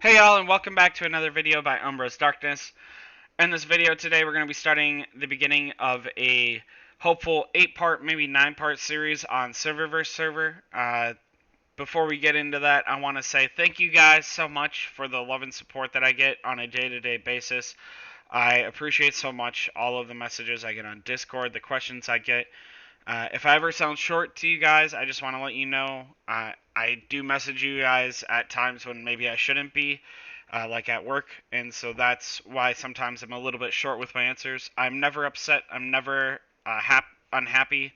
Hey y'all, and welcome back to another video by UmbrasDarkness. In this video today, we're going to be starting the beginning of a hopeful 8-part, maybe 9-part series on server versus server. Before we get into that, I want to say thank you guys so much for the love and support that I get on a day-to-day basis. I appreciate so much all of the messages I get on Discord, the questions I get. If I ever sound short to you guys, I just want to let you know I do message you guys at times when maybe I shouldn't be, like at work, and so that's why sometimes I'm a little bit short with my answers. I'm never upset. I'm never unhappy.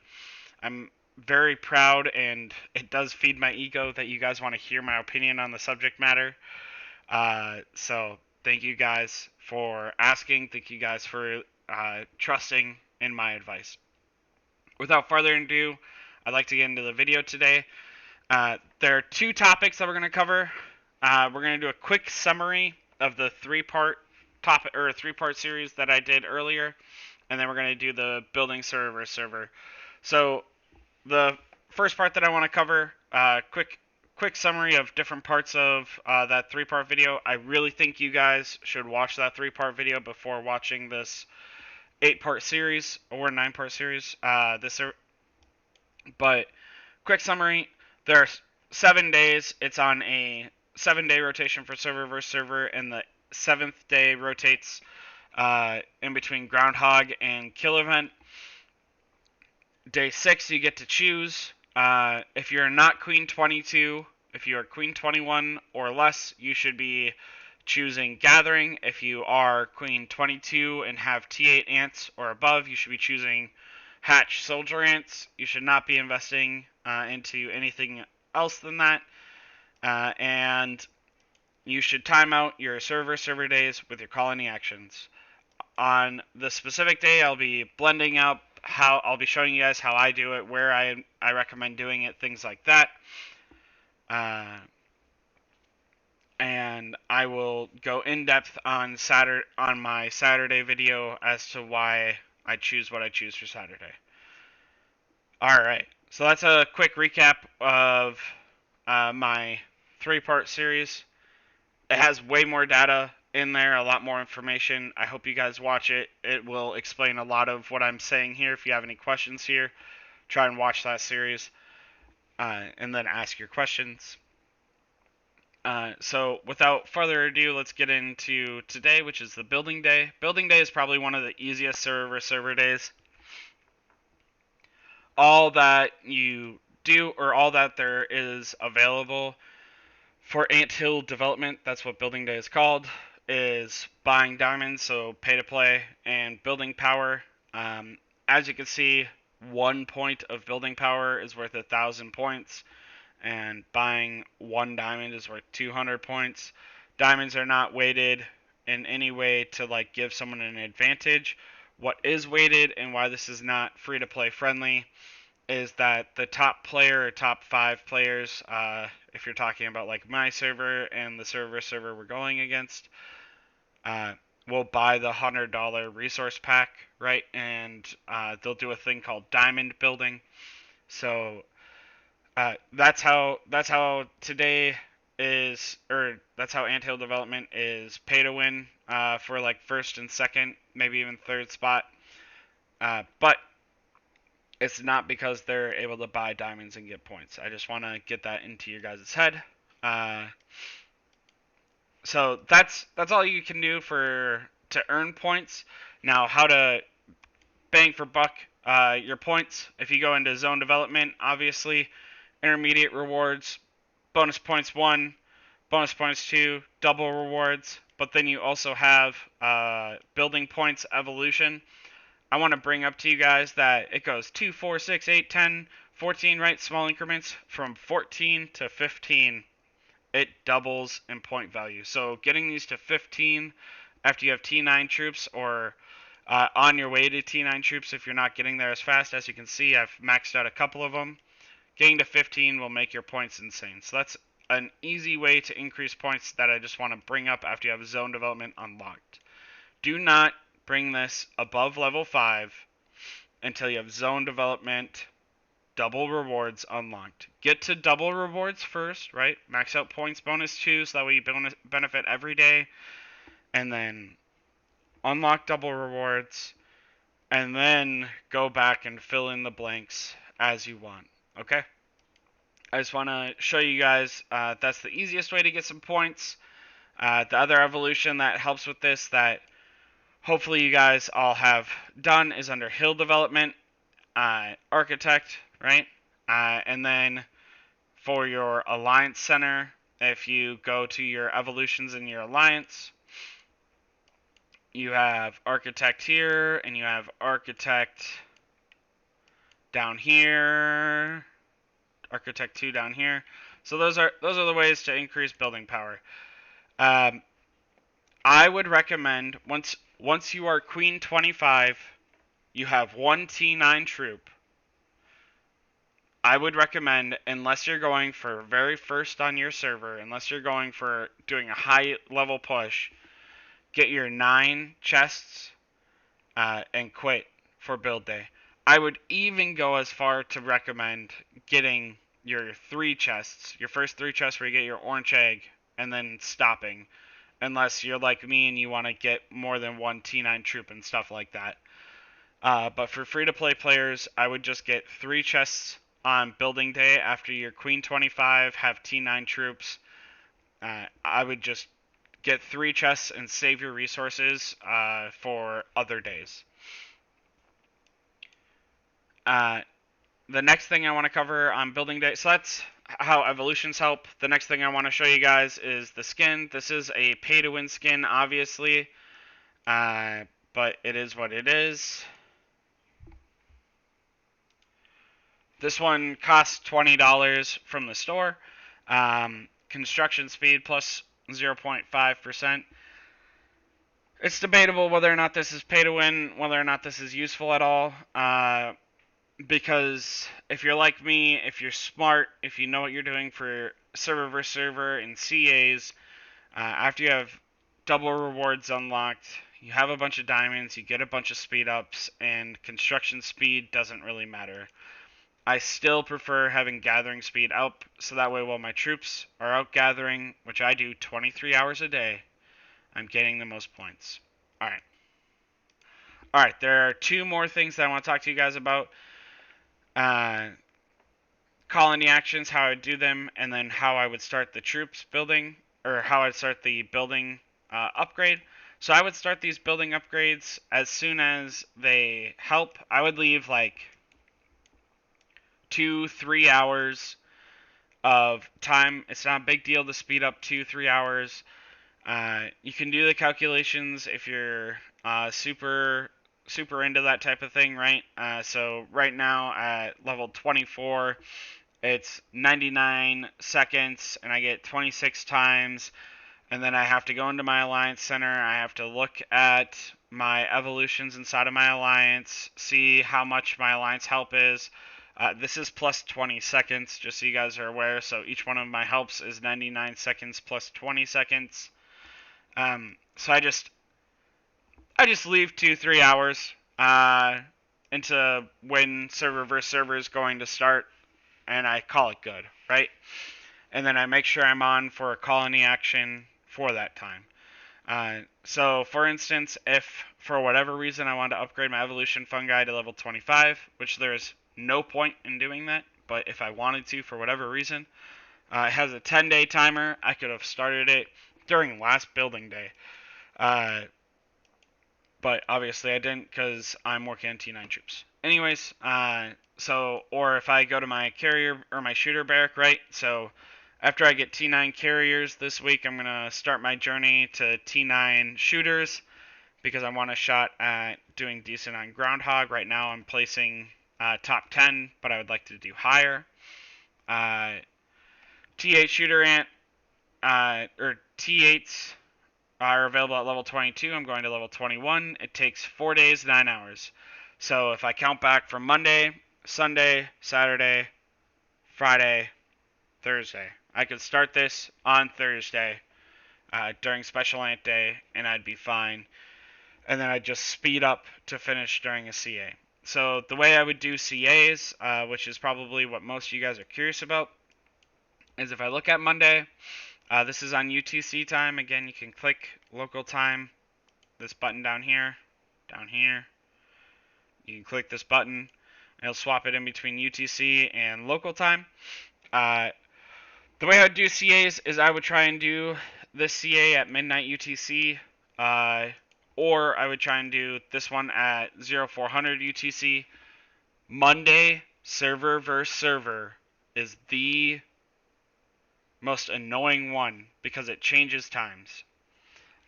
I'm very proud, and it does feed my ego that you guys want to hear my opinion on the subject matter. So thank you guys for asking. Thank you guys for trusting in my advice. Without further ado, I'd like to get into the video today. There are two topics that we're going to cover. We're going to do a quick summary of the three-part topic or three-part series that I did earlier, and then we're going to do the building server server. So the first part that I want to cover, quick summary of different parts of that three-part video. I really think you guys should watch that three-part video before watching this 8-part series or 9-part series. But quick summary: there are 7 days. It's on a 7-day rotation for server versus server, and the 7th day rotates in between Groundhog and Kill Event. Day 6, you get to choose. If you're not Queen 22, if you are Queen 21 or less, you should be choosing Gathering. If you are Queen 22 and have T8 ants or above, you should be choosing Hatch Soldier ants. You should not be investing into anything else than that. And you should time out your server days with your colony actions. On the specific day, I'll be blending up how I'll be showing you guys how I do it, where I recommend doing it, things like that. And I will go in depth on my Saturday video as to why I choose what I choose for Saturday. All right, so that's a quick recap of my 3-part series. It has way more data in there, a lot more information. I hope you guys watch it. It will explain a lot of what I'm saying here. If you have any questions here, try and watch that series and then ask your questions. So without further ado, let's get into today, which is the building day. Building day is probably one of the easiest server days. All that you do, or all that there is available for Anthill development, that's what building day is called, is buying diamonds, so pay to play, and building power. As you can see, 1 point of building power is worth 1,000 points, and buying 1 diamond is worth 200 points. Diamonds are not weighted in any way to like give someone an advantage. What is weighted, and why this is not free to play friendly, is that the top player or top 5 players, if you're talking about like my server and the server we're going against, will buy the $100 resource pack, right? And they'll do a thing called diamond building. So that's how today is, or that's how Anthill development is pay to win for like first and second, maybe even third spot. But it's not because they're able to buy diamonds and get points. I just want to get that into your guys' head. So that's all you can do to earn points. Now, how to bang for buck your points. If you go into zone development, obviously, intermediate rewards, bonus points 1, bonus points 2, double rewards. But then you also have building points evolution. I want to bring up to you guys that it goes 2, 4, 6, 8, 10, 14, right? Small increments. From 14 to 15, it doubles in point value. So getting these to 15 after you have T9 troops, or on your way to T9 troops if you're not getting there as fast. As you can see, I've maxed out a couple of them. Getting to 15 will make your points insane. So that's an easy way to increase points that I just want to bring up after you have zone development unlocked. Do not bring this above level 5 until you have zone development double rewards unlocked. Get to double rewards first, right? Max out points bonus 2, so that way you benefit every day. And then unlock double rewards. And then go back and fill in the blanks as you want. Okay? I just want to show you guys that's the easiest way to get some points. The other evolution that helps with this that hopefully you guys all have done is under hill development, architect, right? And then for your alliance center, if you go to your evolutions in your alliance, you have architect here and you have architect down here, architect 2 down here. So those are the ways to increase building power. I would recommend once you are Queen 25, you have one T9 troop. I would recommend, unless you're going for very first on your server, unless you're going for doing a high level push, get your 9 chests and quit for build day. I would even go as far to recommend getting your 3 chests, your first 3 chests where you get your orange egg, and then stopping. Unless you're like me and you want to get more than one T9 troop and stuff like that. But for free-to-play players, I would just get 3 chests on building day after your Queen 25, have T9 troops. I would just get 3 chests and save your resources for other days. The next thing I want to cover on building day, so that's how evolutions help. The next thing I want to show you guys is the skin. This is a pay-to-win skin, obviously, but it is what it is. This one costs $20 from the store. Construction speed plus 0.5%. It's debatable whether or not this is pay-to-win, whether or not this is useful at all. Because if you're like me, if you're smart, if you know what you're doing for server versus server and CAs, after you have double rewards unlocked, you have a bunch of diamonds, you get a bunch of speed ups, and construction speed doesn't really matter. I still prefer having gathering speed up, so that way while my troops are out gathering, which I do 23 hours a day, I'm getting the most points. Alright. Alright, there are 2 more things that I want to talk to you guys about. Colony actions, how I would do them, and then how I would start the troops building, or how I'd start the building upgrade. So I would start these building upgrades as soon as they help. I would leave like 2-3 hours of time. It's not a big deal to speed up 2-3 hours. You can do the calculations if you're super into that type of thing, right? So right now at level 24, it's 99 seconds, and I get 26 times. And then I have to go into my alliance center. I have to look at my evolutions inside of my alliance, see how much my alliance help is. This is plus 20 seconds, just so you guys are aware. So each one of my helps is 99 seconds plus 20 seconds. So I just leave 2-3 hours into when server versus server is going to start, and I call it good, right? And then I make sure I'm on for a colony action for that time. So for instance, if for whatever reason I want to upgrade my evolution fungi to level 25, which there's no point in doing that, but if I wanted to for whatever reason, it has a 10-day timer. I could have started it during last building day. But obviously I didn't because I'm working on T9 troops. Anyways, or if I go to my carrier or my shooter barrack, right? So after I get T9 carriers this week, I'm going to start my journey to T9 shooters because I want a shot at doing decent on Groundhog. Right now I'm placing top 10, but I would like to do higher. T8 shooter ant, or T8s are available at level 22. I'm going to level 21. It takes 4 days, 9 hours. So if I count back from Monday, Sunday, Saturday, Friday, Thursday, I could start this on Thursday during Special Ant Day, and I'd be fine. And then I'd just speed up to finish during a CA. So the way I would do CAs, which is probably what most of you guys are curious about, is if I look at Monday, this is on UTC time. Again, you can click local time, this button down here. You can click this button, and it'll swap it in between UTC and local time. The way I would do CAs is I would try and do this CA at midnight UTC, or I would try and do this one at 0400 UTC. Monday, server versus server, is the most annoying one because it changes times.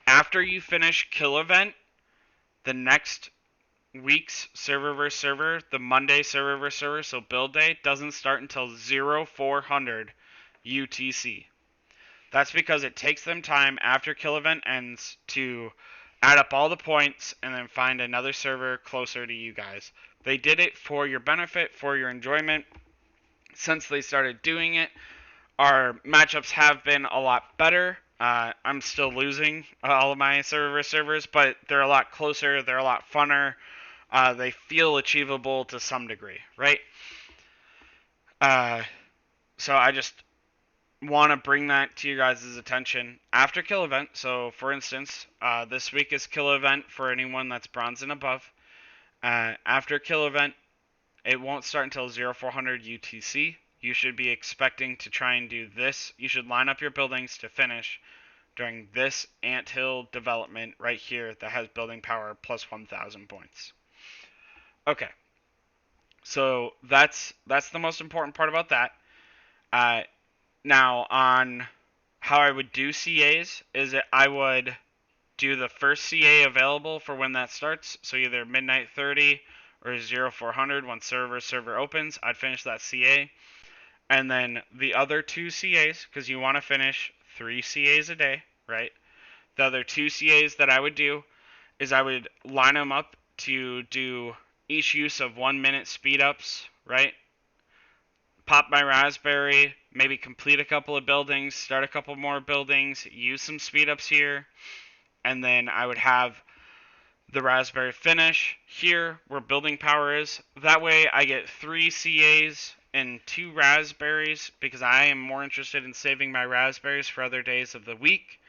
After you finish kill event, the next week's server versus server, the Monday server versus server, so build day, doesn't start until 0400 UTC. That's because it takes them time after kill event ends to add up all the points and then find another server closer to you guys. They did it for your benefit, for your enjoyment. Since they started doing it, our matchups have been a lot better. I'm still losing all of my server servers, but they're a lot closer, they're a lot funner. They feel achievable to some degree, right? So I just want to bring that to you guys' attention after kill event. So for instance, this week is kill event for anyone that's bronze and above. After kill event, it won't start until 0400 UTC. You should be expecting to try and do this. You should line up your buildings to finish during this Anthill development right here that has building power plus 1,000 points. Okay, so that's the most important part about that. Now, on how I would do CAs is that I would do the first CA available for when that starts. So either midnight 30 or 0400 when server opens. I'd finish that CA. And then the other two CAs, because you want to finish 3 CAs a day, right? The other 2 CAs that I would do is I would line them up to do each use of 1 minute speed ups, right? Pop my raspberry, maybe complete a couple of buildings, start a couple more buildings, use some speed ups here, and then I would have the raspberry finish here where building power is. That way I get 3 CAs and 2 raspberries because I am more interested in saving my raspberries for other days of the week.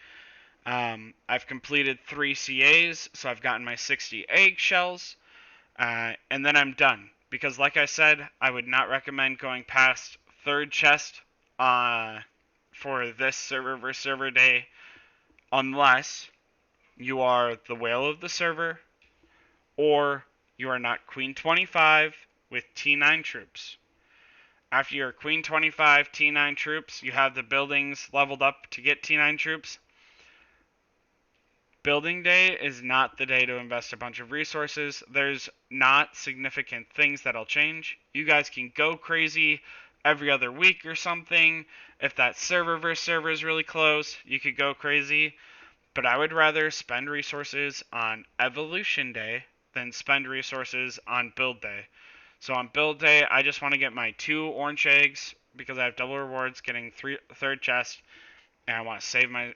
I've completed 3 CAs, so I've gotten my 60 eggshells, and then I'm done. Because like I said, I would not recommend going past 3rd chest for this server versus server day unless you are the whale of the server or you are not Queen 25 with T9 troops. After you're Queen 25 T9 troops, you have the buildings leveled up to get T9 troops. Building day is not the day to invest a bunch of resources. There's not significant things that'll change. You guys can go crazy every other week or something. If that server versus server is really close, you could go crazy. But I would rather spend resources on evolution day than spend resources on build day. So on build day, I just want to get my 2 orange eggs because I have double rewards getting 3rd chest, and I want to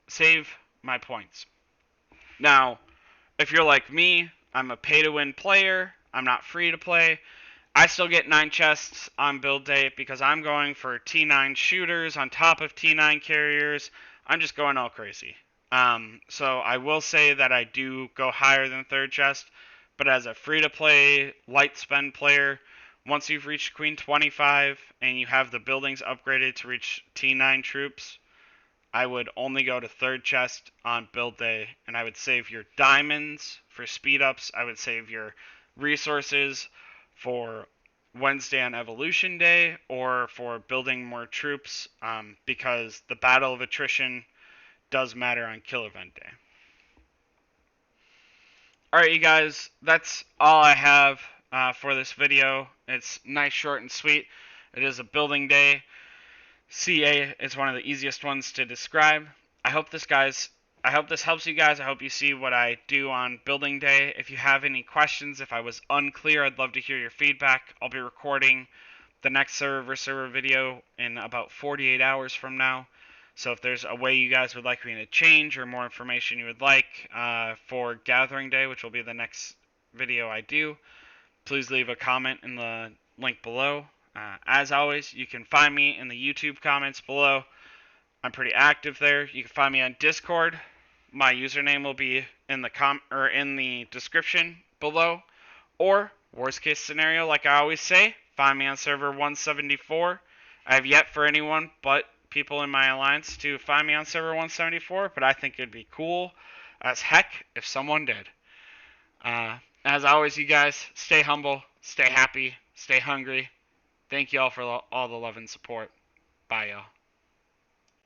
save my points. Now, if you're like me, I'm a pay-to-win player. I'm not free to play. I still get 9 chests on build day because I'm going for T9 shooters on top of T9 carriers. I'm just going all crazy. So I will say that I do go higher than 3rd chest, but as a free-to-play, light spend player, once you've reached Queen 25 and you have the buildings upgraded to reach T9 troops, I would only go to 3rd chest on build day, and I would save your diamonds for speed ups. I would save your resources for Wednesday on evolution day or for building more troops, because the battle of attrition does matter on kill event day. Alright, you guys, that's all I have for this video. It's nice, short, and sweet. It is a building day. CA is one of the easiest ones to describe. I hope this helps you guys. I hope you see what I do on building day. If you have any questions, if I was unclear, I'd love to hear your feedback. I'll be recording the next server video in about 48 hours from now. So if there's a way you guys would like me to change or more information you would like for gathering day, which will be the next video I do, please leave a comment in the link below. As always, you can find me in the YouTube comments below. I'm pretty active there. You can find me on Discord. My username will be in the description below. Or worst case scenario, like I always say, find me on server 174. I have yet for anyone but people in my alliance to find me on server 174, but I think it'd be cool as heck if someone did. As always, you guys, stay humble, stay happy, stay hungry. Thank you all for all the love and support. Bye, y'all.